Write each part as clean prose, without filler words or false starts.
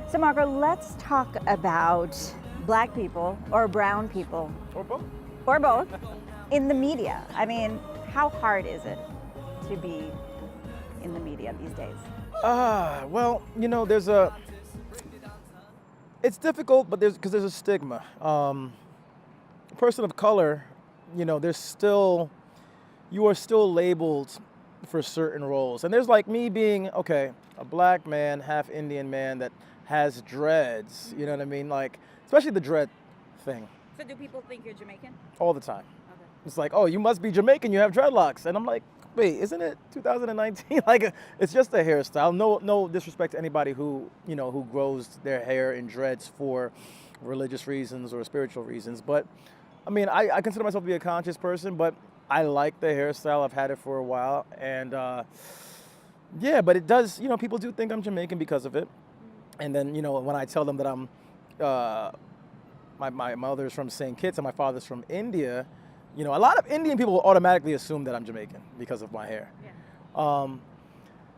So Marco, let's talk about black people or brown people. Or both. Or both in the media. I mean, how hard is it to be in the media these days? Well, it's difficult, but there's a stigma. A person of color, you are still labeled for certain roles. And there's like me being, okay, a black man, half Indian man that has dreads, you know what I mean? Like, especially the dread thing. So do people think you're Jamaican? All the time. Okay. It's like, oh, you must be Jamaican, you have dreadlocks. And I'm like, wait, isn't it 2019? Like, it's just a hairstyle. No disrespect to anybody who grows their hair in dreads for religious reasons or spiritual reasons. But I mean, I consider myself to be a conscious person, but I like the hairstyle. I've had it for a while. And yeah, but it does, people do think I'm Jamaican because of it. And then, when I tell them that I'm, my mother's from St. Kitts and my father's from India, a lot of Indian people will automatically assume that I'm Jamaican because of my hair. Yeah.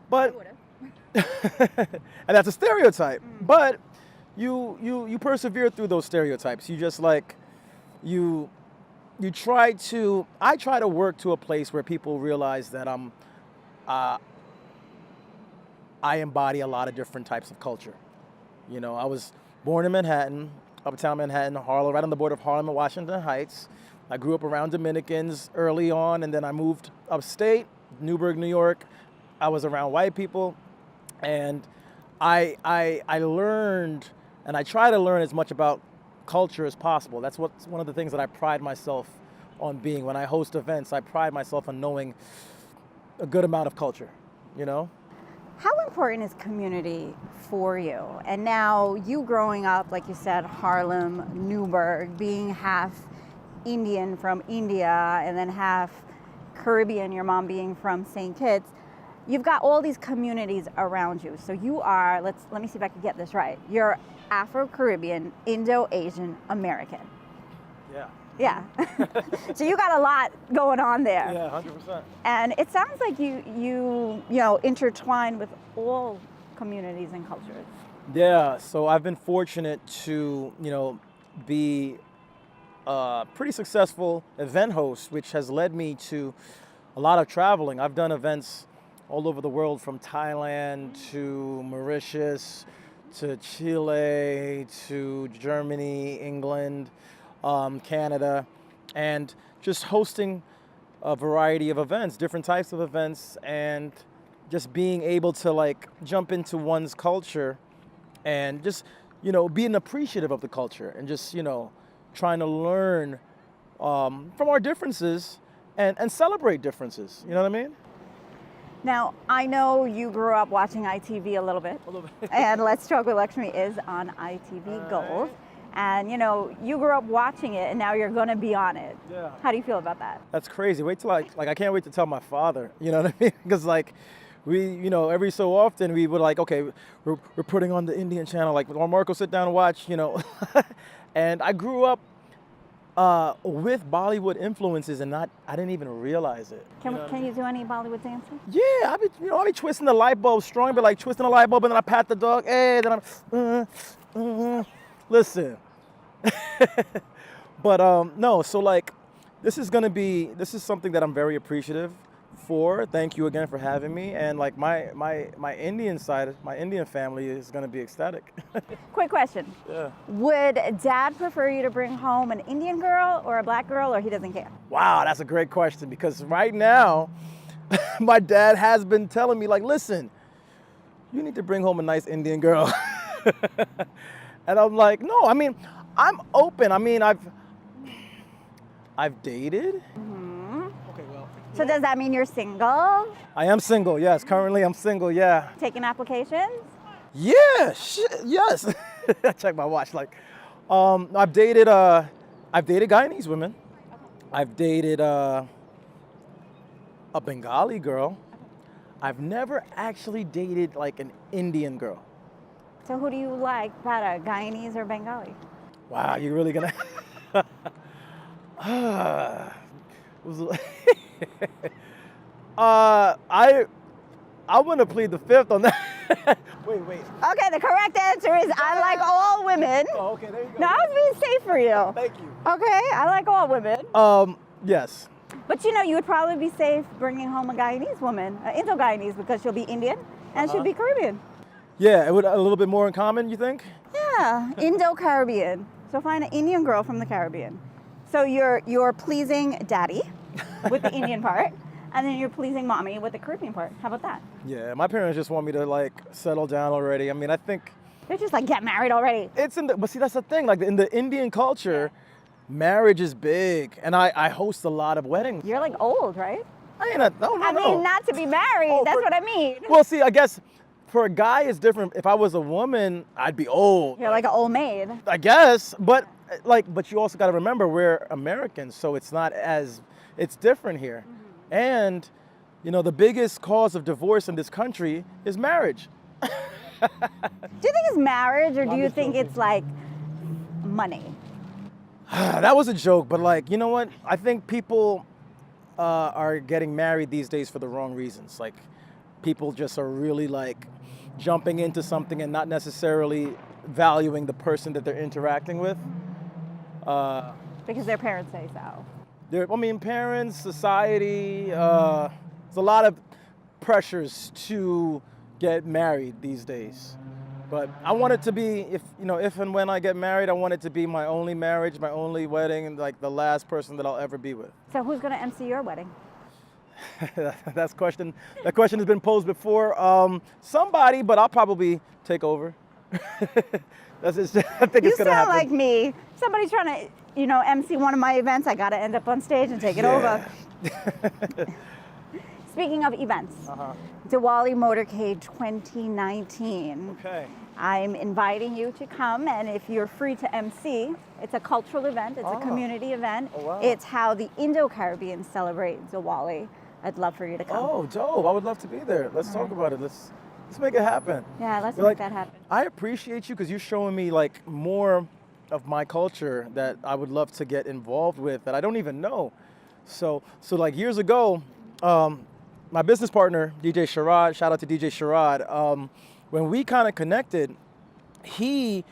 But and that's a stereotype. But you persevere through those stereotypes. You just like I try to work to a place where people realize that I embody a lot of different types of culture. I was born in Manhattan, uptown Manhattan, Harlem, right on the border of Harlem and Washington Heights. I grew up around Dominicans early on, and then I moved upstate, Newburgh, New York. I was around white people, and I learned, and I try to learn as much about culture as possible. That's one of the things that I pride myself on being. When I host events, I pride myself on knowing a good amount of culture, How important is community for you? And now you growing up, like you said, Harlem, Newburgh, being half Indian from India and then half Caribbean, your mom being from St. Kitts, you've got all these communities around you. So you are, let me see if I can get this right. You're Afro-Caribbean, Indo-Asian American. Yeah. Yeah. So you got a lot going on there. Yeah, 100%. And it sounds like you intertwine with all communities and cultures. Yeah, so I've been fortunate to, be a pretty successful event host, which has led me to a lot of traveling. I've done events all over the world, from Thailand to Mauritius to Chile to Germany, England, Canada, and just hosting a variety of events, different types of events, and just being able to like jump into one's culture and just, being appreciative of the culture and just, trying to learn from our differences and celebrate differences. You know what I mean? Now, I know you grew up watching ITV a little bit. And Let's Talk with Lakshmi is on ITV Gold. And you grew up watching it, and now you're going to be on it. Yeah. How do you feel about that? That's crazy. Wait till I can't wait to tell my father. You know what I mean? Because we, every so often we would okay, we're putting on the Indian channel. Like, Marco, sit down and watch. And I grew up with Bollywood influences, and I didn't even realize it. Can you do any Bollywood dancing? Yeah, I be twisting the light bulb strong, but like twisting the light bulb, and then I pat the dog. Hey, then I'm. Listen, but no. So this is something that I'm very appreciative for. Thank you again for having me. And like my Indian side, my Indian family is gonna be ecstatic. Quick question. Yeah. Would Dad prefer you to bring home an Indian girl or a black girl, or he doesn't care? Wow, that's a great question, because right now, my dad has been telling me listen, you need to bring home a nice Indian girl. And I'm like, no, I mean, I'm open. I mean, I've dated. Mm-hmm. Okay, well. So does that mean you're single? I am single, yes. Currently, I'm single, yeah. Taking applications? Yeah, yes. I check my watch. I've dated Guyanese women. I've dated a Bengali girl. I've never actually dated an Indian girl. So who do you like better, Guyanese or Bengali? Wow, you're really gonna. I want to plead the fifth on that. Wait. Okay, the correct answer is I like all women. Oh, okay, there you go. No, I was being safe for you. Thank you. Okay, I like all women. Yes. But you know, you would probably be safe bringing home a Guyanese woman, Indo-Guyanese, because she'll be Indian and she'll be Caribbean. Yeah, it would a little bit more in common, you think? Yeah, Indo-Caribbean. So find an Indian girl from the Caribbean. So you're pleasing daddy with the Indian part, and then you're pleasing mommy with the Caribbean part. How about that? Yeah, my parents just want me to like settle down already. I mean, I think They're just like, get married already. it's in the, but see, that's the thing. Like in the Indian culture, marriage is big, and I host a lot of weddings. You're like old, right? I ain't no. I mean, not to be married. Oh, That's for- what I mean. Well, see, I guess for a guy it's different. If I was a woman, I'd be old. You're like an old maid. I guess, but you also got to remember we're Americans, so it's different here. And you know, the biggest cause of divorce in this country is marriage. Do you think it's marriage, or do you think it's like money? That was a joke, but like, you know what? I think people are getting married these days for the wrong reasons. Like, people just are really like jumping into something and not necessarily valuing the person that they're interacting with. Because their parents say so. Parents, society, there's a lot of pressures to get married these days. But I want it to be, if and when I get married, I want it to be my only marriage, my only wedding, and like the last person that I'll ever be with. So who's going to MC your wedding? That question has been posed before. Somebody, but I'll probably take over. I think You it's gonna sound happen. like me. Somebody's trying to, MC one of my events. I got to end up on stage and take it over. Speaking of events, Diwali Motorcade 2019. Okay. I'm inviting you to come, and if you're free to MC, it's a cultural event, it's a community event. Oh, wow. It's how the Indo-Caribbean celebrate Diwali. I'd love for you to come. Oh, dope. I would love to be there. Let's talk about it. Let's make it happen. Yeah, let's You're make that happen. I appreciate you because you're showing me like more of my culture that I would love to get involved with that I don't even know. So like years ago, my business partner, DJ Sherrod, shout out to DJ Sherrod, when we kind of connected, he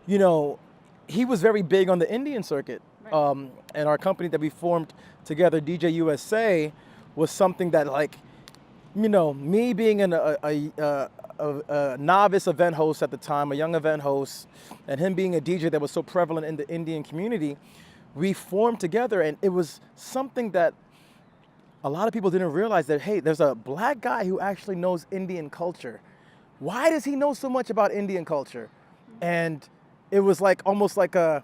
was very big on the Indian circuit. Right. And our company that we formed together, DJ USA, was something that me being a novice event host at the time, a young event host, and him being a DJ that was so prevalent in the Indian community, we formed together, and it was something that a lot of people didn't realize that, hey, there's a black guy who actually knows Indian culture. Why does he know so much about Indian culture? And it was like almost like it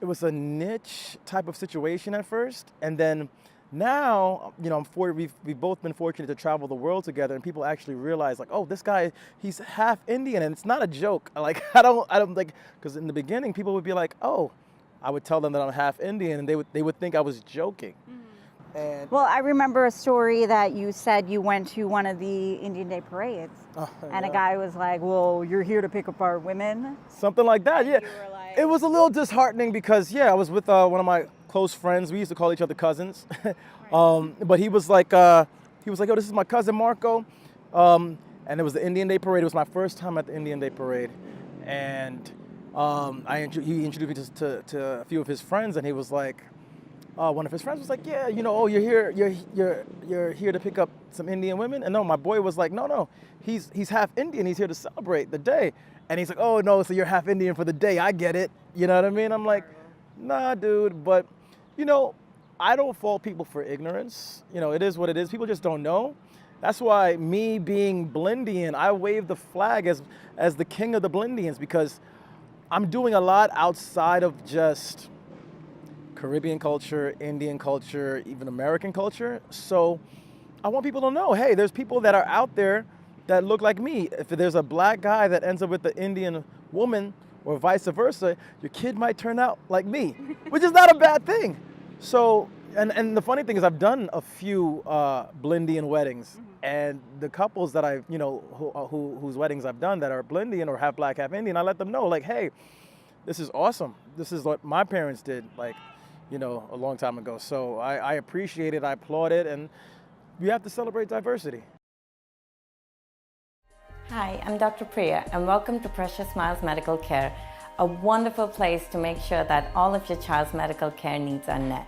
was a niche type of situation at first. And then now, we've both been fortunate to travel the world together, and people actually realize like, oh, this guy, he's half Indian, and it's not a joke. Like, I don't like, because in the beginning, people would be like, oh, I would tell them that I'm half Indian, and they would think I was joking. And Well, I remember a story that you said you went to one of the Indian Day parades, and a guy was like, well, you're here to pick apart women? something like that, yeah. You were like- It was a little disheartening because, I was with one of my close friends. We used to call each other cousins. But he was like, yo, this is my cousin Marco. And it was the Indian Day parade. It was my first time at the Indian Day parade. And he introduced me to a few of his friends, and he was like, one of his friends was like, yeah, you're here to pick up some Indian women. And no, my boy was like, no, he's half Indian. He's here to celebrate the day. And he's like, oh no, so you're half Indian for the day. I get it. You know what I mean? I'm like, nah, dude. But I don't fault people for ignorance. It is what it is. People just don't know. That's why me being Blindian, I wave the flag as the king of the Blindians, because I'm doing a lot outside of just Caribbean culture, Indian culture, even American culture. So I want people to know, hey, there's people that are out there that look like me. If there's a black guy that ends up with the Indian woman or vice versa, your kid might turn out like me, which is not a bad thing. So, and the funny thing is I've done a few Blindian weddings, and the couples that I've, whose weddings I've done that are Blindian or half black, half Indian, I let them know like, hey, this is awesome. This is what my parents did, a long time ago. So I appreciate it, I applaud it, and we have to celebrate diversity. Hi, I'm Dr. Priya, and welcome to Precious Smiles Medical Care, a wonderful place to make sure that all of your child's medical care needs are met.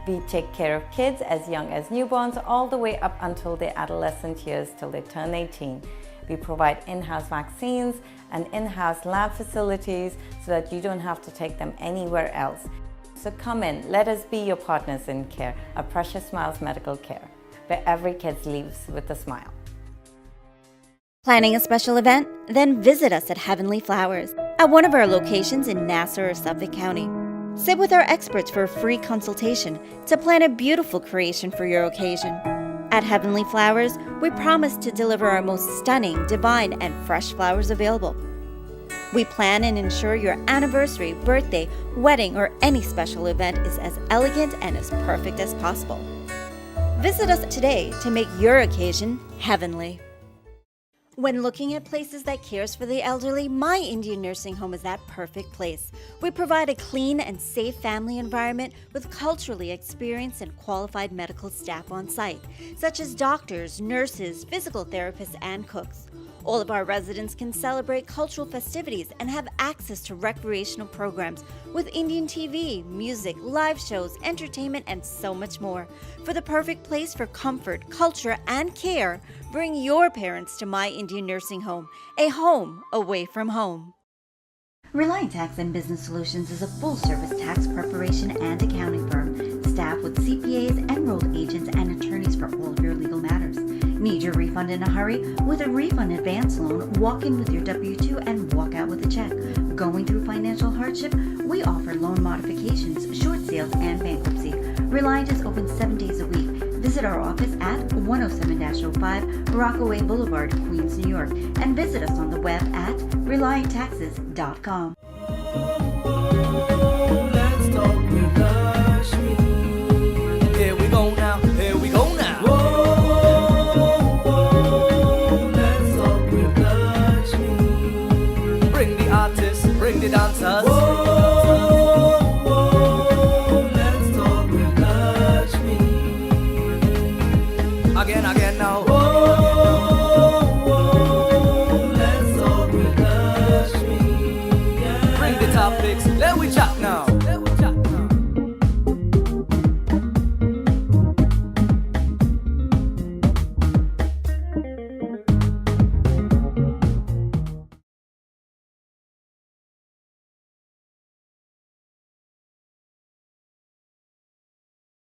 We take care of kids as young as newborns all the way up until their adolescent years till they turn 18. We provide in-house vaccines and in-house lab facilities so that you don't have to take them anywhere else. So come in, let us be your partners in care at Precious Smiles Medical Care, where every kid leaves with a smile. Planning a special event? Then visit us at Heavenly Flowers at one of our locations in Nassau or Suffolk County. Sit with our experts for a free consultation to plan a beautiful creation for your occasion. At Heavenly Flowers, we promise to deliver our most stunning, divine, and fresh flowers available. We plan and ensure your anniversary, birthday, wedding, or any special event is as elegant and as perfect as possible. Visit us today to make your occasion heavenly. When looking at places that cares for the elderly, My Indian Nursing Home is that perfect place. We provide a clean and safe family environment with culturally experienced and qualified medical staff on site, such as doctors, nurses, physical therapists, and cooks. All of our residents can celebrate cultural festivities and have access to recreational programs with Indian TV, music, live shows, entertainment, and so much more. For the perfect place for comfort, culture, and care, bring your parents to My Indian Nursing Home, a home away from home. Reliant Tax and Business Solutions is a full-service tax preparation and accounting firm, staffed with CPAs, enrolled agents, and attorneys for all of your legal matters. Need your refund in a hurry? With a refund advance loan, walk in with your W-2 and walk out with a check. Going through financial hardship? We offer loan modifications, short sales, and bankruptcy. Reliant is open 7 days a week. Visit our office at 107-05 Rockaway Boulevard, Queens, New York, and visit us on the web at ReliantTaxes.com.